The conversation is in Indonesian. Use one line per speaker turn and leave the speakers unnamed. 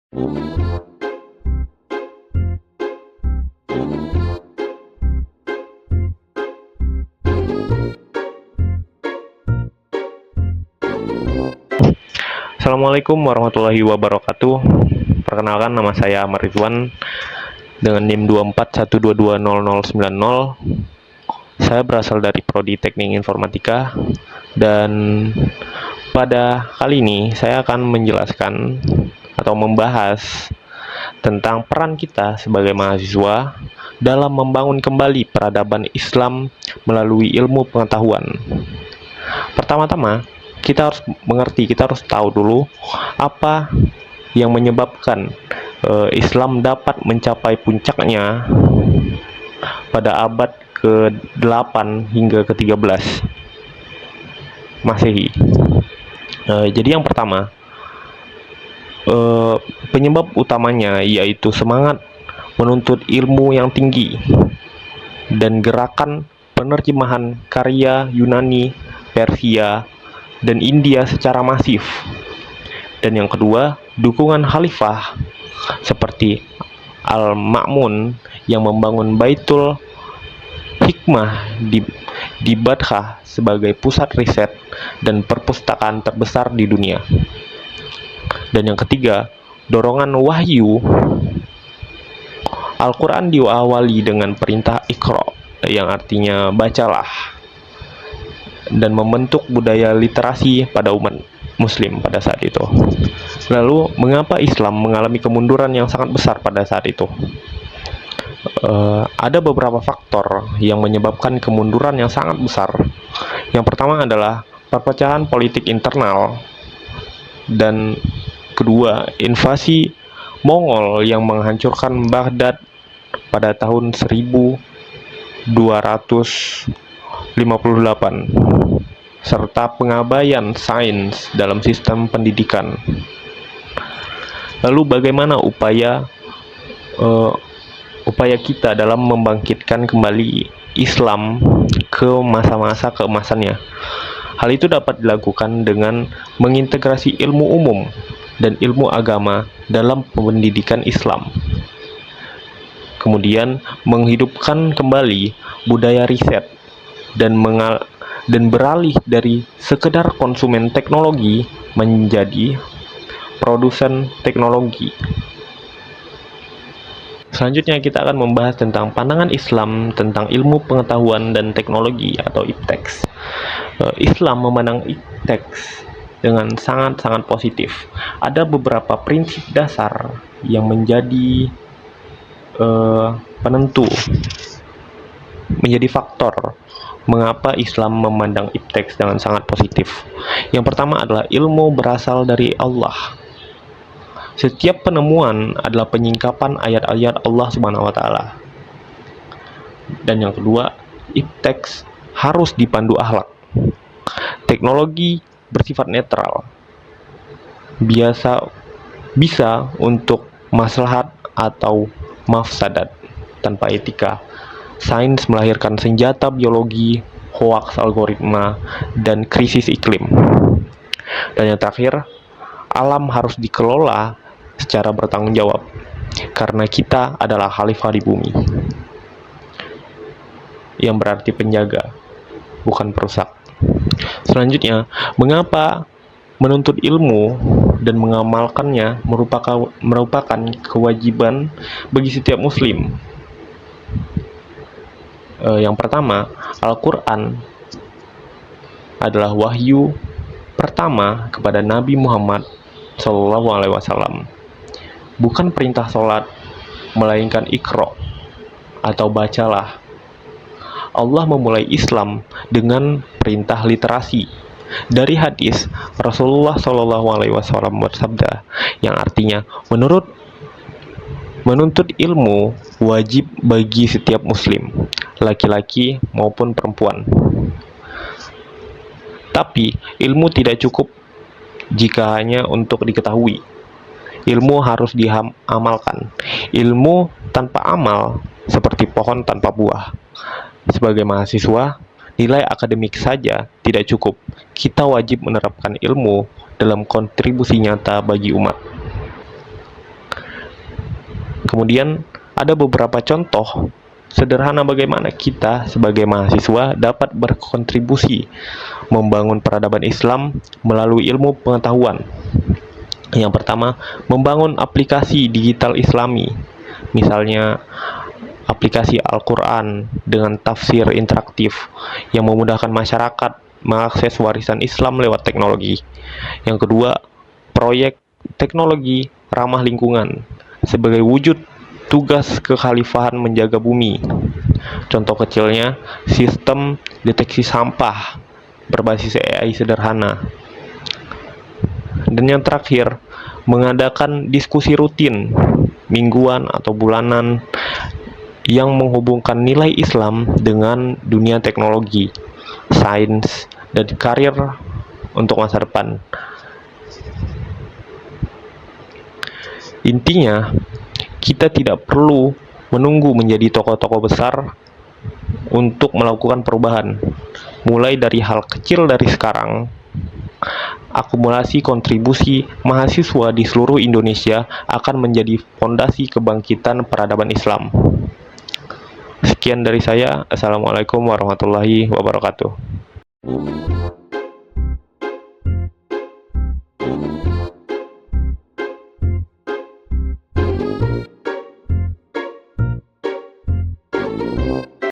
Assalamualaikum warahmatullahi wabarakatuh. Perkenalkan, nama saya Ahmad Ridwan dengan NIM 241220090. Saya berasal dari Prodi Teknik Informatika, dan pada kali ini saya akan menjelaskan atau membahas tentang peran kita sebagai mahasiswa dalam membangun kembali peradaban Islam melalui ilmu pengetahuan. Pertama-tama, kita harus mengerti, kita harus tahu dulu apa yang menyebabkan Islam dapat mencapai puncaknya pada abad ke-8 hingga ke-13 Masehi. Jadi yang pertama, penyebab utamanya yaitu semangat menuntut ilmu yang tinggi dan gerakan penerjemahan karya Yunani, Persia, dan India secara masif. Dan yang kedua, dukungan khalifah seperti Al-Ma'mun yang membangun Baitul Hikmah di Badkhah sebagai pusat riset dan perpustakaan terbesar di dunia. Dan yang ketiga, dorongan wahyu. Al-Quran diawali dengan perintah Iqra, yang artinya bacalah, dan membentuk budaya literasi pada umat muslim pada saat itu. Lalu, mengapa Islam mengalami kemunduran yang sangat besar pada saat itu? Ada beberapa faktor yang menyebabkan kemunduran yang sangat besar. Yang pertama adalah perpecahan politik internal, dan kedua, invasi Mongol yang menghancurkan Baghdad pada tahun 1258, serta pengabaian sains dalam sistem pendidikan. Lalu bagaimana upaya kita dalam membangkitkan kembali Islam ke masa-masa keemasannya? Hal itu dapat dilakukan dengan mengintegrasi ilmu umum dan ilmu agama dalam pendidikan Islam. Kemudian menghidupkan kembali budaya riset dan beralih dari sekedar konsumen teknologi menjadi produsen teknologi. Selanjutnya kita akan membahas tentang pandangan Islam tentang ilmu pengetahuan dan teknologi atau IPTEX. Islam memandang IPTEX dengan sangat-sangat positif. Ada beberapa prinsip dasar yang menjadi penentu, menjadi faktor mengapa Islam memandang IPTEX dengan sangat positif. Yang pertama adalah ilmu berasal dari Allah. Setiap penemuan adalah penyingkapan ayat-ayat Allah Subhanahu wa Ta'ala. Dan yang kedua, IPTEX harus dipandu akhlak. Teknologi bersifat netral, bisa untuk maslahat atau mafsadat tanpa etika. Sains melahirkan senjata biologi, hoaks algoritma, dan krisis iklim. Dan yang terakhir, alam harus dikelola secara bertanggung jawab, karena kita adalah khalifah di bumi, yang berarti penjaga, bukan perusak. Selanjutnya, mengapa menuntut ilmu dan mengamalkannya merupakan kewajiban bagi setiap muslim? Yang pertama, Al-Quran adalah wahyu pertama kepada Nabi Muhammad SAW. Bukan perintah sholat, melainkan Iqra atau bacalah. Allah memulai Islam dengan perintah literasi. Dari hadis, Rasulullah SAW bersabda, yang artinya menuntut ilmu wajib bagi setiap muslim, laki-laki maupun perempuan. Tapi ilmu tidak cukup jika hanya untuk diketahui. Ilmu harus diamalkan. Ilmu tanpa amal seperti pohon tanpa buah. Sebagai mahasiswa, nilai akademik saja tidak cukup. Kita wajib menerapkan ilmu dalam kontribusi nyata bagi umat. Kemudian ada beberapa contoh sederhana bagaimana kita sebagai mahasiswa dapat berkontribusi membangun peradaban Islam melalui ilmu pengetahuan. Yang pertama, membangun aplikasi digital Islami, misalnya aplikasi Al-Quran dengan tafsir interaktif yang memudahkan masyarakat mengakses warisan Islam lewat teknologi. Yang kedua, proyek teknologi ramah lingkungan sebagai wujud tugas kekhalifahan menjaga bumi. Contoh kecilnya, sistem deteksi sampah berbasis AI sederhana. Dan yang terakhir, mengadakan diskusi rutin, mingguan atau bulanan yang menghubungkan nilai Islam dengan dunia teknologi, sains, dan karir untuk masa depan. Intinya, kita tidak perlu menunggu menjadi tokoh-tokoh besar untuk melakukan perubahan. Mulai dari hal kecil dari sekarang, akumulasi kontribusi mahasiswa di seluruh Indonesia akan menjadi fondasi kebangkitan peradaban Islam. Sekian dari saya. Assalamualaikum warahmatullahi wabarakatuh.